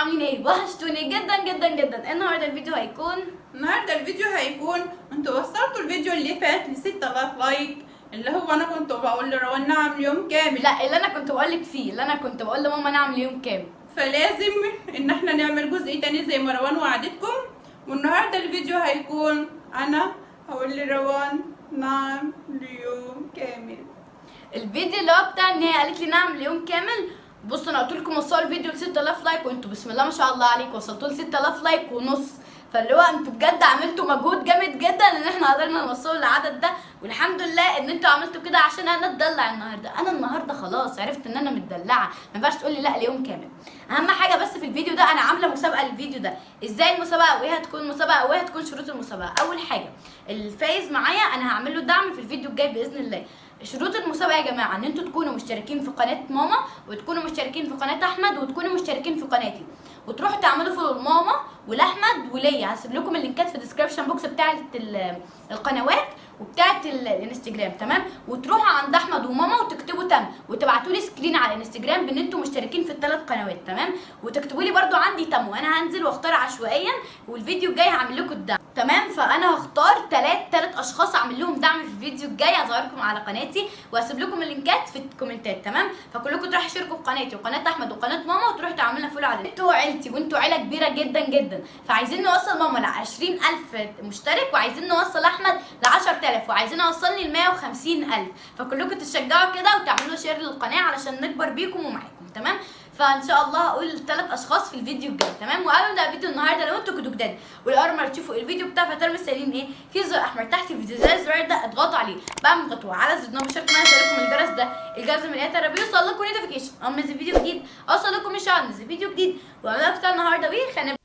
عاملين ايه؟ وحشتوني جدا جدا جدا. النهارده الفيديو هيكون انتوا وصلتوا الفيديو اللي فات ل 6000 لايك، اللي هو انا كنت بقول لروان نعمل يوم كامل. لا، اللي انا كنت بقولك فيه، اللي انا كنت بقول لماما نعمل يوم كامل، فلازم ان احنا نعمل جزء تاني زي ما روان وعدتكم. والنهارده الفيديو هيكون انا هقول لروان نعمل يوم كامل. الفيديو اللي هو بتاع ان هي قالت لي نعمل يوم كامل. بصوا انا قلت لكم وصلوا الفيديو ل 6000 لايك، وانتوا بسم الله ما شاء الله عليكم وصلتوا ل 6000 لايك ونص. فاللي هو انتوا بجد عملتوا مجهود جامد جدا ان احنا قدرنا نوصلوا للعدد ده، والحمد لله ان انتوا عملتوا كده عشان انا اتدلع النهارده. انا النهارده خلاص عرفت ان انا متدلعه، ما ينفعش تقولي لا ليوم كامل. اهم حاجه بس في الفيديو ده انا عامله مسابقه للفيديو ده. ازاي المسابقه وايه هتكون المسابقه وايه هتكون شروط المسابقه؟ اول حاجه الفايز معايا انا هعمل له دعم في الفيديو الجاي باذن الله. شروط المسابقه يا جماعه ان انتوا تكونوا مشتركين في قناه ماما، وتكونوا مشتركين في قناه احمد، وتكونوا مشتركين في قناتي، وتروحوا تعملوا فولو لماما ولاحمد وليا. هسيب لكم اللينكات في الديسكربشن بوكس بتاعه القنوات وبتاعه الانستجرام، تمام؟ وتروحوا عند احمد وماما وتكتبوا تم، وتبعتوا لي سكرين على الانستجرام بان انتوا مشتركين في الثلاث قنوات، تمام؟ وتكتبوا لي برده عندي تم، وانا هنزل واختار عشوائيا، والفيديو الجاي هعمل لكم الدعم، تمام؟ فانا هختار ثلاث اشخاص اعمل لهم دعم في الفيديو الجاي، هظهركم على قناتي وهسيب لكم اللينكات في الكومنتات، تمام؟ فكلكم تروحوا تشتركوا في قناتي وقناه احمد وقناه ماما، وتروحوا تعملوا لنا فولو على انتوا عيلتي، وانتوا عيله كبيره جدا جدا. فعايزين نوصل ماما ل 20000 مشترك، وعايزين نوصل احمد ل 10000، وعايزين اوصلني ل 150000. فكلكم تشجعوا كده وتعملوا شير للقناه علشان نكبر بيكم ومعاكم، تمام؟ فان شاء الله هقول ل3 اشخاص في الفيديو الجاي، تمام؟ وقبل ما نبدا فيديو النهارده، لو انتوا كنتوا جداد واول مره تشوفوا الفيديو بتاع فتار مستنيين ايه، في زر احمر تحت الفيديو زي الزرار ده، اضغطوا عليه. بعد ما تضغطوا على زر النور بشرط معايا لكم الجرس ده، الجرس من الاخر بيوصل لكم نوتيفيكيشن اول ما انزل فيديو جديد، اوصل لكم اشعار نزل فيديو جديد. وعملنا بتاع النهارده خلينا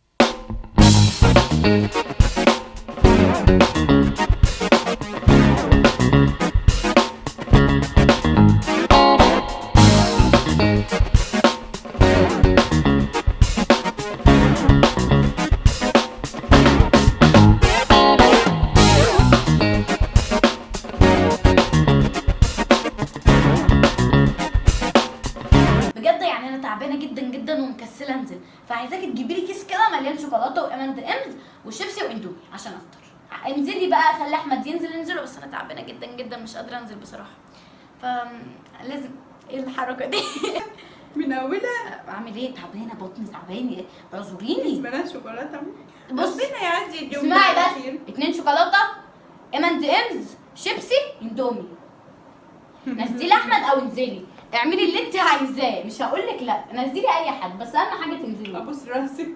تعبانه جدا جدا ومكسله انزل، فعايزاكي تجيبي لي كيس كده مليان شوكولاته وامند امز وشيبسي واندومي عشان افطر. انزلي بقى، خلي احمد ينزل، بس انا تعبانه جدا جدا مش قادره انزل بصراحه، فلازم. ايه الحركه دي؟ من اولها اعمل ايه؟ تعبانه، بطني تعبانه، اعذريني. بلاش شوكولاته. بص ربنا يعدي اليوم. اسمعي بس، 2 شوكولاته، امند امز، شيبسي، اندومي. نزلي احمد او انزلي، اعملي اللي انت عايزاه، مش هقول لك لا، نزلي اي حد، بس اهم حاجه تنزلي. ابوس راسك.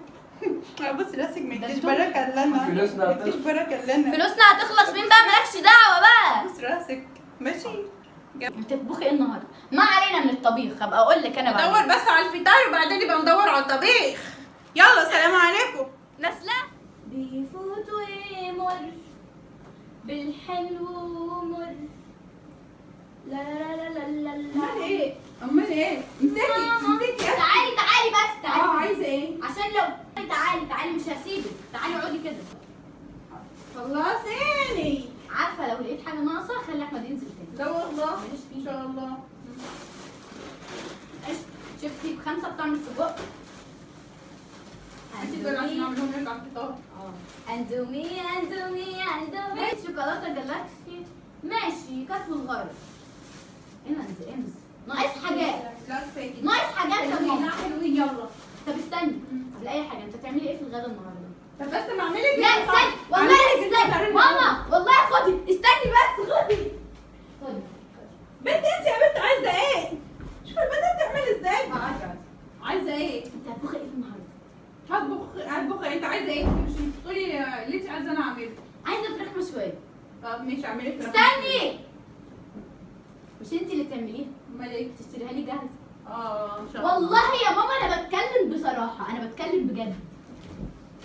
ابوس راسك، ما يديش بركه لنا. فلوسنا ما يديش بركه لنا. فلوسنا هتخلص، مين بقى؟ مالكش دعوه بقى. ابوس راسك ماشي. انت بتطبخي ايه النهارده؟ ما علينا من الطبيخ، هبقى اقول لك انا بقى. ندور بس على الفطار وبعدين نبقى ندور على الطبيخ. يلا سلام عليكم. نازله بيفوت ويمر بالحلو مر. لا لا لا لا لا لا. امال ايه؟ امال ايه؟ امسكي. تعالي بس تعالي. عايزه ايه؟ عشان لو تعالي مش هسيبك، تعالي اقعدي كده. خلصيني. عارفه لو لقيت حاجه ناقصه خلي احمد ينزل تاني. لا والله ماليش فيه ان شاء الله. شيبسي ب5 بطعم السجق. انت دول عشان اعملهم لك على الفطار. اندومي شوكولاته جالاكسي، ماشي كف الغرب. امز ناقص حاجات، لا كفايه. ناقص حاجات كمان. حلوين يلا. طب استني قبل اي حاجه، انت هتعملي ايه في الغدا النهارده؟ طب بس ما اعملك. لا استني والله، استني ماما والله، خدي استني بس، خدي. بنت انت يا بنت عايزه ايه؟ شوفي البنت بتعمل ازاي. عايزه ايه؟ انت هتطبخي ايه النهارده؟ هطبخ انت عايزه ايه؟ مش تقولي اللي انت عايزه انا اعمله. عايزه فراخ مشويه. طب ماشي اعمل لك. استني، مش انت اللي تعمليها؟ امال ايه؟ تشتريها لي جاهزه. ان شاء الله. والله يا ماما انا بتكلم بصراحه، انا بتكلم بجد.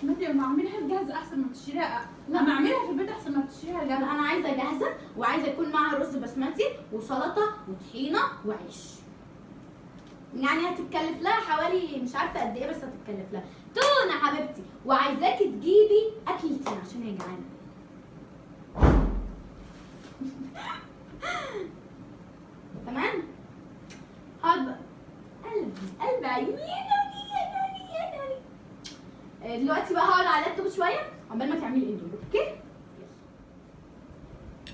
ما اعملها جاهزه احسن ما تشتريها. لا ما اعملها في البيت احسن ما تشتريها لا جاهزه. انا عايزه جاهزه، وعايزه يكون معاها رز بسمتي وسلطه وطحينه وعيش. يعني هتتكلف لها حوالي مش عارفه قد ايه، بس هتتكلف لها تونه حبيبتي. وعايزاكي تجيبي اكلتين عشان هي جعانه. تمام؟ حاضر. قلبي عيني. دلوقتي بقى هقعد على اللابتوب شويه عقبال ما تعملي اندومي. اوكي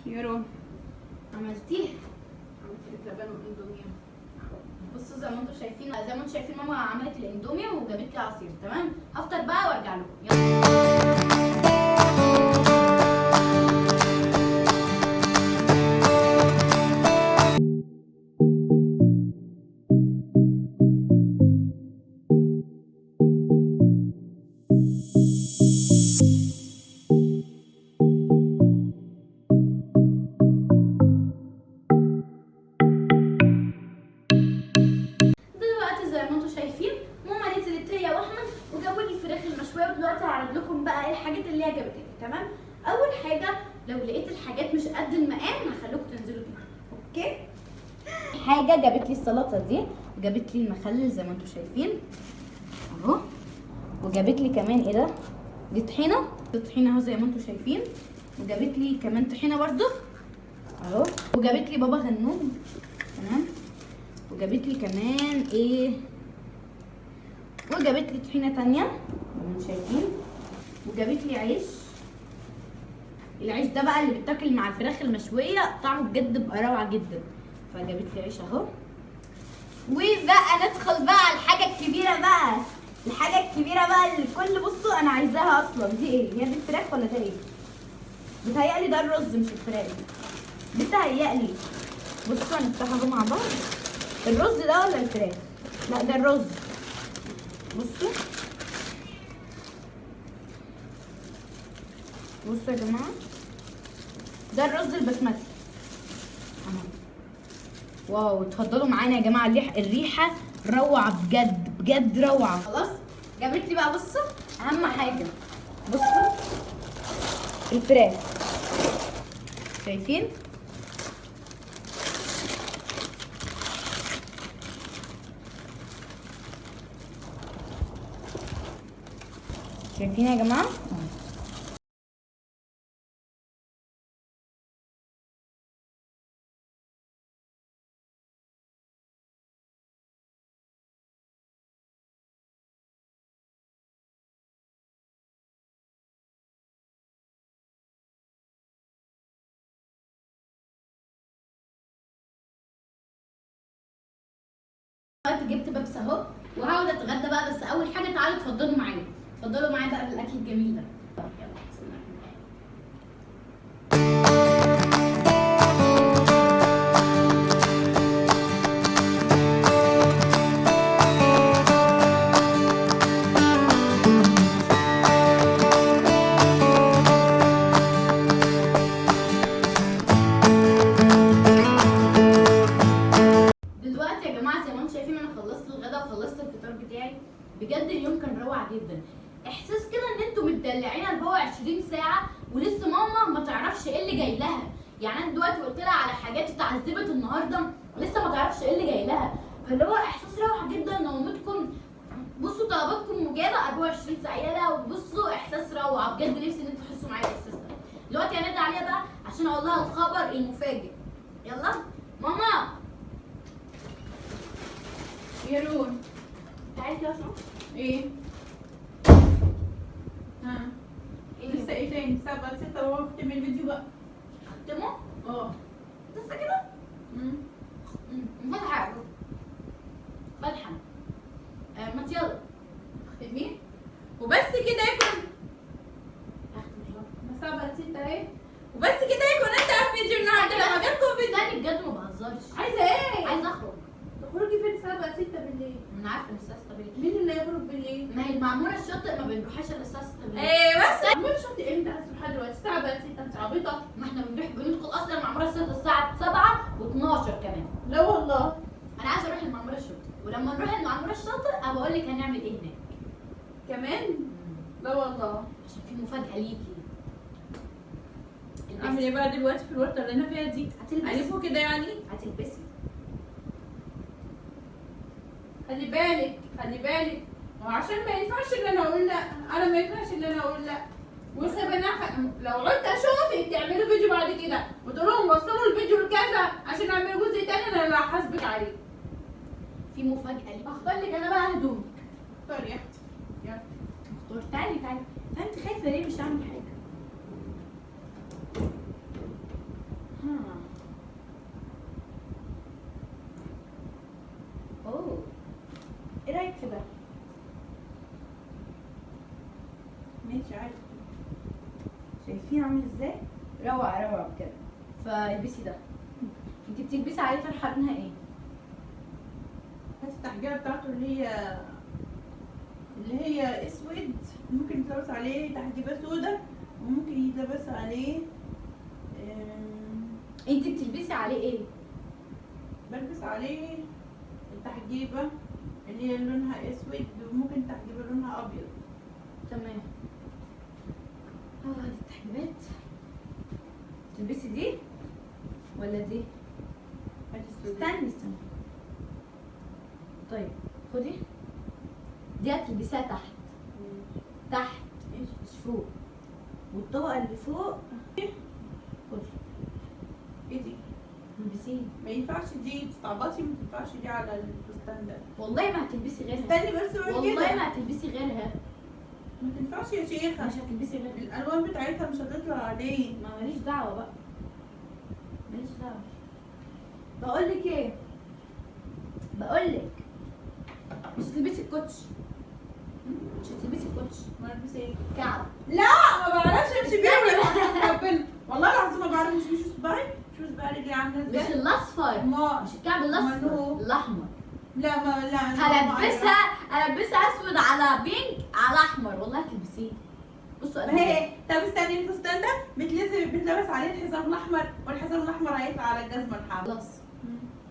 يا رو عملتيه. عملت لك لبن واندومي. بصوا زي ما انتم شايفين ماما عملت الاندومي وجابت لي عصير. تمام هفطر بقى وارجع لكم. يلا دلوقتي زي ما انتم شايفين ماما نزلت هي واحمد وجابوا لي الفراخ المشويه، ودلوقتي هعرض لكم بقى ايه الحاجات اللي هي جابتها لي. تمام اول حاجه لو لقيت الحاجات مش قد المقام هخليكم تنزلوا بيها. اوكي حاجه جابت لي السلطه دي، وجابت لي المخلل زي ما انتم شايفين اهو، وجابت لي كمان ايه ده، دي طحينه اهو زي ما انتم شايفين، وجابت لي كمان طحينه برضو اهو، وجابت لي بابا غنوج. تمام وجابت لي كمان ايه، وجابت لي طحينه تانية زي ما انتم شايفين، وجابت لي عيش. العيش ده بقى اللي بيتاكل مع الفراخ المشويه طعمه بجد بقى روعه جدا، فجابت لي عيش اهو. وبقى ندخل بقى على الحاجه الكبيره بقى، اللي الكل بصوا انا عايزاها اصلا. دي ايه؟ هي دي الفراخ ولا ده ايه؟ بتهيألي ده الرز مش الفراخ، بتهيألي. بصوا هنفتحها مع بعض. الرز ده ولا الفراخ؟ لا ده الرز. بصوا يا جماعه، ده الرز البسمتي اهو. واو اتفضلوا معانا يا جماعه، الريحه روعه بجد روعه. خلاص جابت لي بقى بصوا اهم حاجه، بصوا الفراخ شايفين، يا جماعه. دلوقتي جبت بيبس اهو وهقعد اتغدى بقى، بس اول حاجه تعالوا اتفضلوا معايا بقى بالاكل الجميل ده. يلا بسم الله الرحمن الرحيم. دلوقتي يا جماعه زي ما انتم شايفين انا خلصت الغدا وخلصت الفطار بتاعي، بجد اليوم كان روعه جدا. احساس كده ان انتوا متدلعين 24 ساعه ولسه ماما ما تعرفش ايه اللي جاي لها. يعني انا دلوقتي قلت لها على حاجات اتعذبت النهارده ولسه ما تعرفش ايه اللي جاي لها، فاللي هو احساس روعه جدا ان مامتكم بصوا طلباتكم مجابه 24 ساعه. يلا وبصوا احساس روعه بجد، نفسي ان انتوا تحسوا معايا الاحساس ده. دلوقتي هنادي عليها بقى عشان اقول لها الخبر المفاجئ. يلا ماما يا رون تعالي كده اسمع. ايه؟ ها لسه ايه تاني؟ 7/6 وهو ختم الفيديو بقى. ختمه؟ اه لسه كده؟ فاتحة ما يلا ختمين وبس كده يكون 7/6 اهي، وبس كده يكون انتهى الفيديو النهارده. لو عجبكم فيديو استني بجد ما بهزرش. عايزه ايه؟ عايزه اخرج. تخرجي فين 7/6 بالليل؟ انا عارفه ان الساعه 6 بالليل. مين اللي هيخرج بالليل؟ ما هي المعموره الشاطئ ما بنروحهاش الا الساعه 6 بالليل. ايه بس عمال شاطئ امتى؟ لحد دلوقتي 7/6 انت عبيطه. ما احنا بندخل اصلا المعموره الشاطئ الساعه 7 و12 كمان. لا والله انا عايزه اروح المعموره الشاطئ، ولما نروح المعموره الشاطئ ابقى اقول لك هنعمل ايه هناك. كمان؟ لا والله عشان في مفاجاه ليكي. اعمل ايه بقى دلوقتي في الورطه اللي انا فيها دي؟ هتلبسي. الفه كده يعني؟ هتلبسي. خلي بالك وعشان ما ينفعش ان انا اقول لا، انا ما ينفعش ان انا اقول لا. لو قلت اشوفك تعملوا فيديو بعد كده وتقولوا لهم وصلوا الفيديو لكذا عشان اعمل جزء تاني، انا اللي هحاسبك عليه. في مفاجاه ليكي. اختار لك انا بقى هدومك. اختار يا اختي يلا. اختار تعالي كده ليه؟ مش هعمل حاجه. اوه، ايه رايك في ده؟ ماشي عادي. شايفين عامل ازاي؟ روعه بجد. فالبسي ده. انت بتلبسي عليه طرحه لونها ايه؟ هاتي التحجيبه بتاعته اللي هي اسود، ممكن يتلبس عليه تحجيبه سودا، وممكن يتلبس عليه انت بتلبسي عليه ايه؟ بلبس عليه التحجيبه اللي هي لونها اسود، وممكن تحجيبه لونها ابيض. تمام. دي التحجيبات. تلبسي دي ولا دي؟ هاتي السودا. استني. طيب خدي دي، هتلبسيها تحت مش فوق، والطبقه اللي فوق خدي ايه دي؟ البسيه. ما ينفعش دي، تستعبطي، ما تنفعش دي على الفستان ده. والله ما هتلبسي غيرها. استني بس قول والله كده. ما هتلبسي غيرها. ما تنفعش يا شيخه، مش هتلبسي غيرها. الالوان بتاعتها مش هتطلع عليه. ما ماليش دعوه بقى، بقولك ايه، مش هتلبسي الكوتش. ما البس ايه؟ كعب. لا ما بعرفش امشي بيها ولا ربنا، والله العظيم ما بعرف امشي. شو صباعي دي عامله مش ازاي؟ الاصفر، ما مش الكعب الاصفر، ماله؟ الاحمر. لا ما لا هلبسها اسود على بينك على احمر، والله هتلبسيه. بصوا ما هي. طب استني، الفستان ده بتلبس عليه الحزام الاحمر، والحزام الاحمر هيطلع على الجزمه الحمراء. خلاص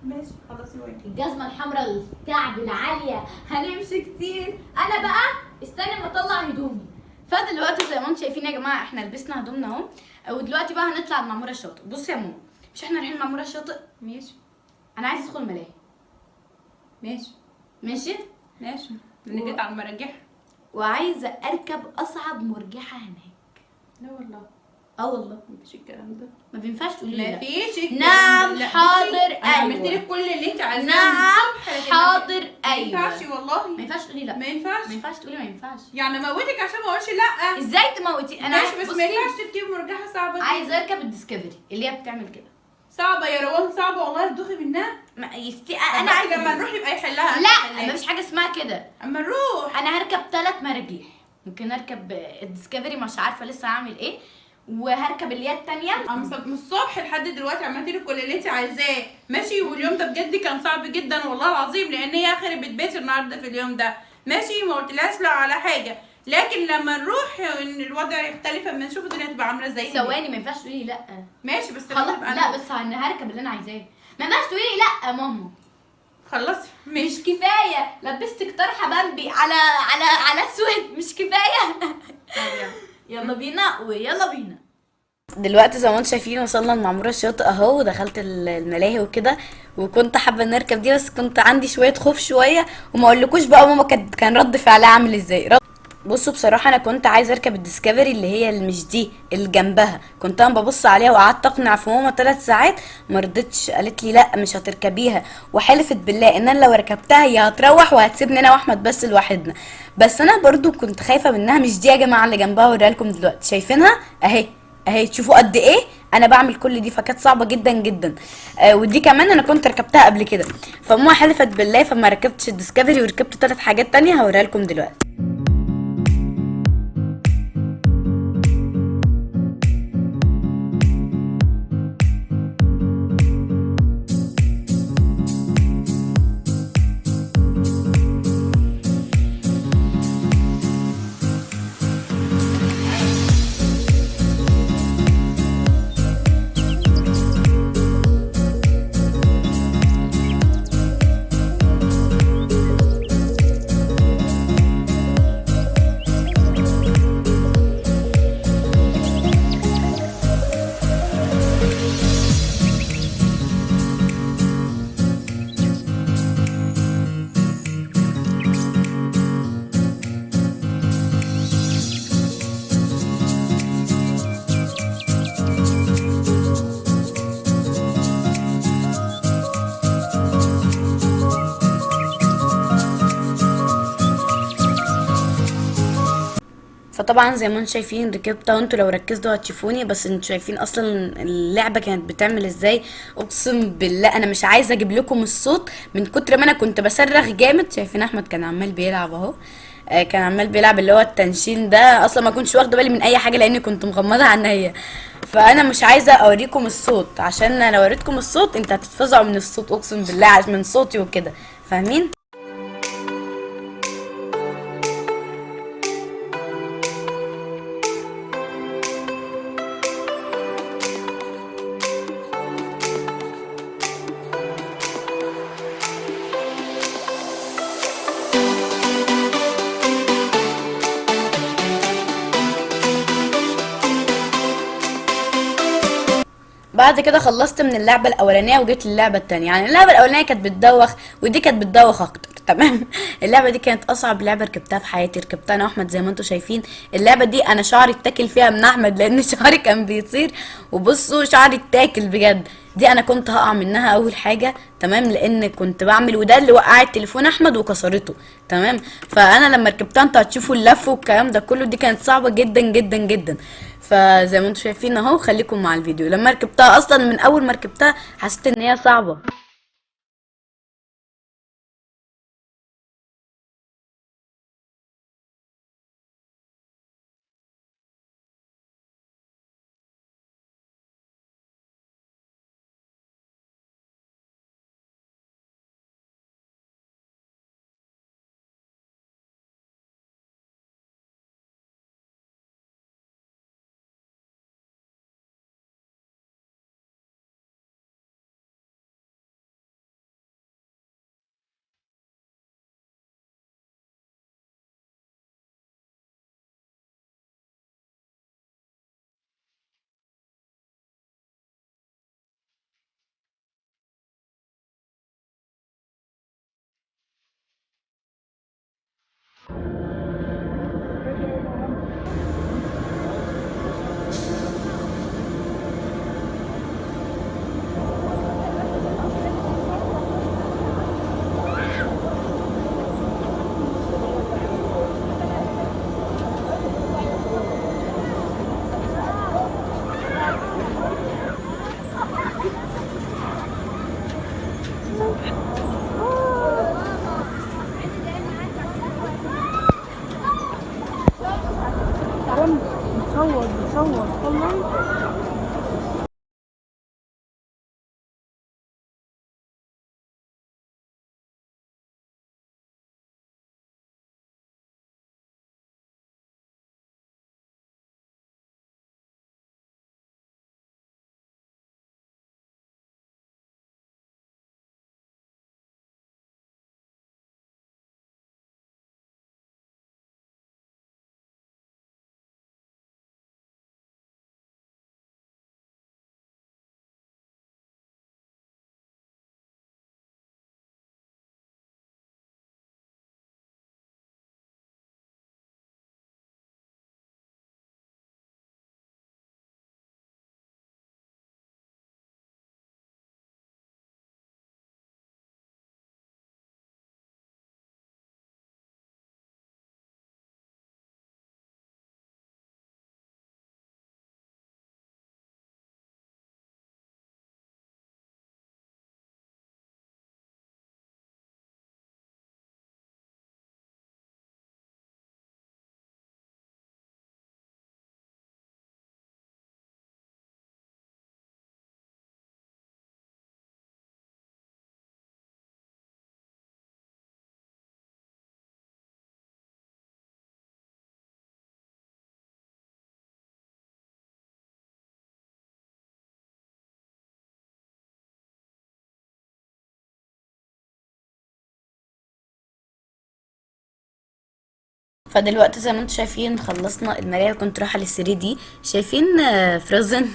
ماشي خلاص. وين الجزمه الحمراء الكعب العاليه هنمشي كتير. انا بقى استني ما اطلع هدومي. فدلوقتي زي ما انتم شايفين يا جماعه احنا لبسنا هدومنا اهو، ودلوقتي بقى هنطلع المعموره الشاطئ. بصي يا ماما، مش احنا رايحين المعموره الشاطئ؟ ماشي انا عايزه ادخل ملاهي. ماشي لان جيت على المراجيح. وعايزه اركب اصعب مرجحه هناك. لا والله. والله مفيش الكلام ده. ما بينفعش تقولي لي لا. مفيش الكلام نعم ده. لا، حاضر بصي، انا عملت ايوه. لك كل اللي انت عايزاه. نعم حاضر ما ايوه. ينفعش والله. ما ينفعش تقولي لا. ما ينفعش. ما ينفعش تقولي ما ينفعش. يعني موتك عشان ما اقولش لا. ازاي تموتي؟ انا ماشي بس ما بصي، ينفعش تركبي مرجحه صعبه دي. عايزه اركب الديسكفري اللي هي بتعمل كده. صعبه يا روان، صعبه والله. تدوخي منها. انا انا عايزه لما نروح يبقى يحلها. لا، مفيش حاجه اسمها كده. اما نروح. انا هركب 3 مراجيح. ممكن اركب الديسكفري، مش عارفه لسه هعمل ايه، وهركب اللي هي الثانيه. من الصبح لحد دلوقتي عملت لك كل اللي انت عايزاه ماشي، واليوم ده بجد كان صعب جدا والله العظيم، لان هي خربت بيتي النهارده في اليوم ده ماشي. ما قلتلهاش لا على حاجه، لكن لما نروح ان الوضع يختلف، اما نشوف الدنيا تبقى عامله ازاي. ثواني، ما ينفعش تقولي لا. ماشي بس خلاص لا، بس انا هركب اللي انا عايزاه. ما ينفعش تقولي لا يا ماما. خلص مش كفايه لبستك طرحه بامبي على اسود؟ مش كفايه؟ يلا بينا ويلا بينا. دلوقتي زي ما انتم شايفين وصلنا المعموره الشاطئ اهو، ودخلت الملاهي وكده، وكنت حابه نركب دي، بس كنت عندي شويه خوف شويه، وما اقولكوش بقى ماما كان رد فعلها عامل ازاي. بصوا بصراحه انا كنت عايزه اركب الديسكفري اللي هي مش دي اللي جنبها. كنت انا ببص عليها وقعدت اقنع في ماما 3 ساعات، ما رضتش، قالت لي لا مش هتركبيها، وحلفت بالله ان انا لو ركبتها هي هتروح وهتسيبني انا واحمد بس لوحدنا. بس انا برضو كنت خايفه منها. مش دي يا جماعه اللي جنبها، اوريها لكم دلوقتي. شايفينها اهي تشوفوا قد ايه انا بعمل كل دي، فكانت صعبه جدا جدا. ودي كمان انا كنت ركبتها قبل كده، فماما حلفت بالله فما ركبتش الديسكفري، وركبت 3 حاجات تانية هوريها لكم دلوقتي. فطبعا زي ما انتم شايفين ركبتها، وانتوا لو ركزتوا هتشوفوني، بس انتوا شايفين اصلا اللعبه كانت بتعمل ازاي. اقسم بالله انا مش عايزه اجيب لكم الصوت من كتر ما انا كنت بصرخ جامد. شايفين احمد كان عمال بيلعب اهو. كان عمال بيلعب اللي هو التنشين ده، اصلا ما كنتش واخده بالي من اي حاجه لاني كنت مغمضه عينيا. فانا مش عايزه اوريكم الصوت، عشان لو وريتكم الصوت انت هتتفزعوا من الصوت، اقسم بالله من صوتي وكده. فاهمين؟ بعد كده خلصت من اللعبه الاولانيه وجيت للعبه التانية. يعني اللعبه الاولانيه كانت بتدوخ، ودي كانت بتدوخ اكتر. تمام. اللعبه دي كانت اصعب لعبه ركبتها في حياتي، ركبتها انا واحمد زي ما انتم شايفين. اللعبه دي انا شعري اتاكل فيها من احمد لان شعري كان بيطير. وبصوا شعري اتاكل بجد. دي انا كنت هقع منها اول حاجه، تمام، لان كنت بعمل، وده اللي وقعت تليفون احمد وكسرته. تمام. فانا لما ركبتها انتوا هتشوفوا اللف والكلام ده كله، دي كانت صعبه جدا جدا جدا. فزي ما انتم شايفين اهو، خليكم مع الفيديو. لما ركبتها اصلا من اول ما ركبتها حسيت ان هي صعبه. فدلوقتي زي ما انتم شايفين خلصنا المرايه، كنت رايحه لل 3 دي. شايفين فروزن؟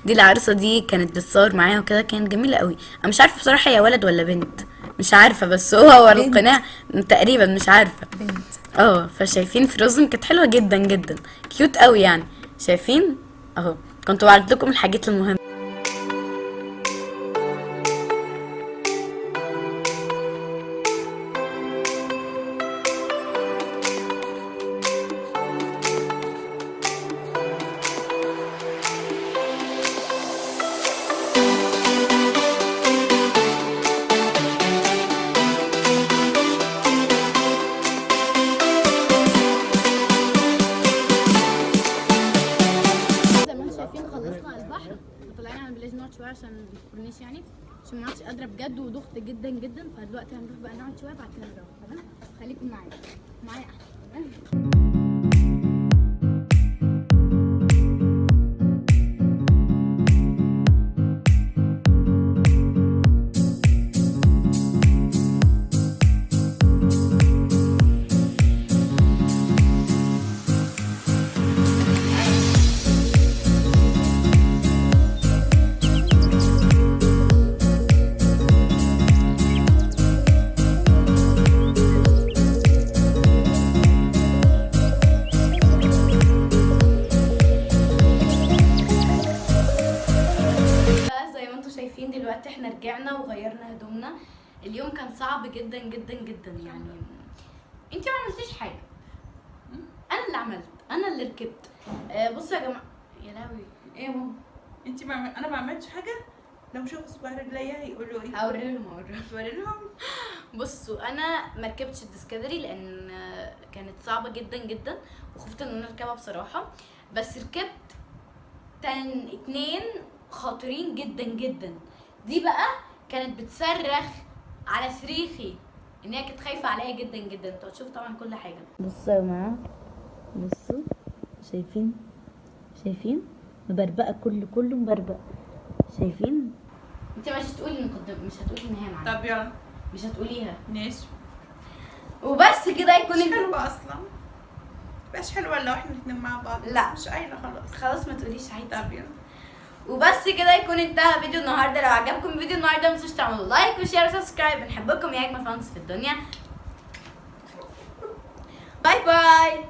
دي العروسه دي كانت بتصور معايا وكده، كانت جميله قوي. انا مش عارفه بصراحه هي ولد ولا بنت، مش عارفه، بس هو بنت. القناع تقريبا، مش عارفه. بنت. فشايفين فروزن كانت حلوه جدا جدا، كيوت قوي يعني. شايفين اهو، كنت بعرض لكم الحاجات المهمه. عشان ما عادش قادره بجد وضغط جدا جدا. فدلوقتي هنروح بقى نقعد شويه بعد كده نروح. تمام، خليكم معايا احسن. تمام. بقى زي ما انتم شايفين دلوقتي احنا رجعنا وغيرنا هدومنا. اليوم كان صعب جدا جدا جدا يعني. انت ما عملتيش حاجه، انا اللي عملت، انا اللي ركبت. بصوا يا جماعه، يا لهوي ايه يا ماما؟ انا ما عملتش حاجه. لو شافوا صباع رجليا هيقولوا ايه؟ هوري لهم. بصوا انا ما ركبتش الديسكفري لان كانت صعبه جدا جدا وخفت ان انا اركبها بصراحه. بس ركبت اتنين خطيرين جدا جدا. دي بقى كانت بتصرخ على صريخي ان هي كانت خايفه عليا جدا جدا. انتوا هتشوفوا طبعا كل حاجه. بصوا يا جماعه، بصوا شايفين مبربقه، كله مبربق. شايفين؟ انت مش هتقولي مش هتقولي ان هي معانا. طب يلا مش هتقوليها. ماشي. وبس كده يكون مش انت حلوه اصلا. مش حلوه لو احنا الاتنين مع بعض. لا. مش قايله خلاص. خلاص ما تقوليش عادي. طب يلا. وبس كده يكون انتهى فيديو النهارده. لو عجبكم فيديو النهارده ما تنسوش تعملوا لايك وشير وسبسكرايب. بنحبكم يا اجمل فانس في الدنيا. باي باي.